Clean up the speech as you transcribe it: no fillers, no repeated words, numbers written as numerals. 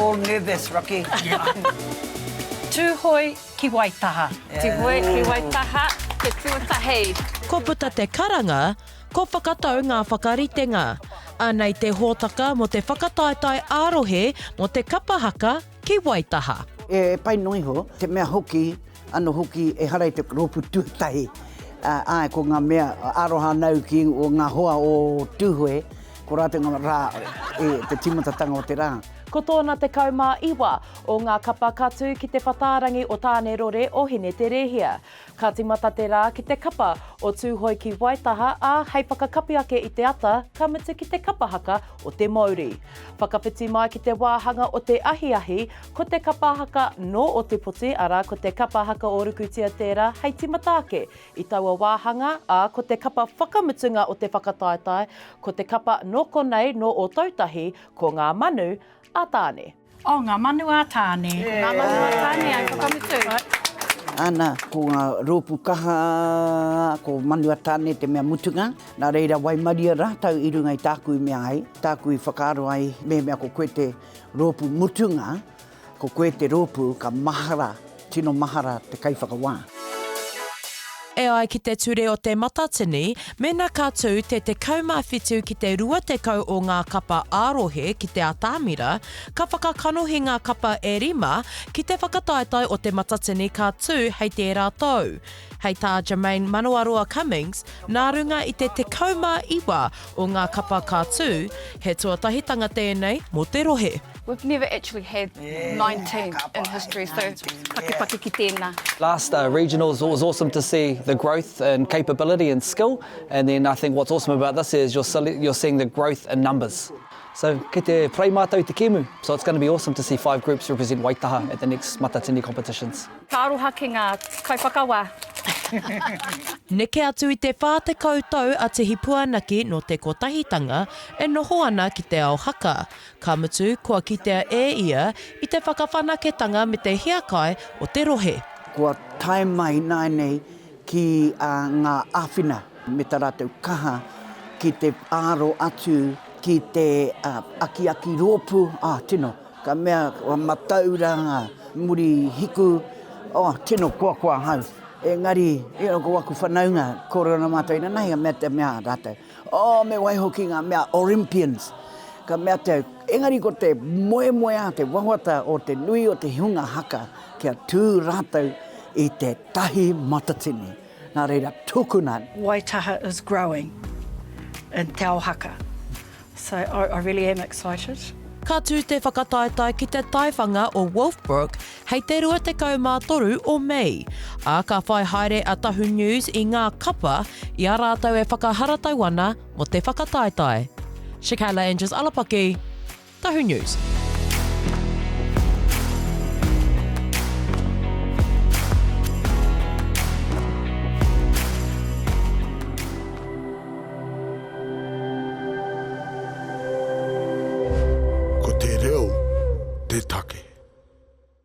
all nervous, Rocky. Tūhoi ki Waitaha. Tūhoi ki Waitaha, te tuatahi. Ko puta te karanga, ko whakatau ngā whakaritenga. Anei te hōtaka mo te whakataetae-ā-rohe mo te kapa haka ki Waitaha. E pai noiho, te mea hoki, ano hoki e harai te ropu tuatahi. Ai ko ngā mea aroha nau ki o ngā hoa o tūhoi, ko rātenga rā te timatatanga o te rā. Ko tōna te kaumā iwa o ngā kapa katu ki te whatārangi o tāne rore o hine te rehia. Ka timata te rā ki te kapa o tūhoi ki Waitaha a hei whakakapi ake i te ata ka mutu ki te kapa haka o te Māori. Whakawhiti mai ki te wāhanga o te ahi ko te kapa haka no o te poti ara ko te kapa haka o rukutia tērā hei timata ake. I taua wāhanga a ko te kapa whakamutunga o te whakataetae ko te kapa no konei no o tautahi ko ngā manu a tāne. O ngā manu a tāne. Ngā manu a tāne ai whakamutu. Ana, ko ngā rōpu kaha, ko manu a tāne te mea mutunga. Nā reira waimaria rātau i runga i tākui mea ai. Tākui whakaaro ai mea ko koe te rōpu mutunga, ko koe te rōpu ka mahara, tino mahara te kaiwhakawā. E ai ki te ture o Te Matatini, mena kātū te kaumāwhitu ki te rua tekau o ngā kapa ā-rohe ki te atamira, ka whakakanohi ngā kapa e rima ki te whakataetae o Te Matatini kātū hei te rātou. Hei tā Jahmaine Manawaroa Cummings, nā runga i te kaumā iwa o ngā kapa kātū, he tuatahitanga tēnei mo te rohe. We've never actually had 19 in history, so paki ki tēnā. Last regionals, it was awesome to see the growth and capability and skill, and then I think what's awesome about this is you're seeing the growth in numbers. So kei te prei mātou te kemu. So it's going to be awesome to see 5 groups represent Waitaha at the next Matatini competitions. Ka aroha ki ngā kaiwhakawā. Neke atu i te whāte koutou a Tihi Puanaki no te kotahitanga e noho ana ki te ao haka. Ka mutu kua kitea e ia i te whakawhanaketanga me te hiakai o te rohe. Kua tae mai nai nei ki ngā āwhina me tā rātou kaha ki te āro atu ki te aki rōpu, tino, ka mea matauranga, muri hiku, tino kua hau. Engari, ko waku whanaunga, kōrero mātou ina nei, mea te mea rātou. Me waiho ki ngā mea Olympians, ka mea te, engari ko te moe a te wawata o te nui o te hunga haka, kia tū rātou i te Tahi Matatini. Nā reira, tūkuna. Waitaha is growing in te ao haka. So I really am excited. Ka tū te whakataetae ki te taiwhanga o Wolfbrook hei te rua te kaumātoru o Mei. A ka whai haere a Tahu News i ngā kapa i a rātou e whakaharatau ana mo te whakataetae. Shikayla Andrews Alapaki, Tahu News.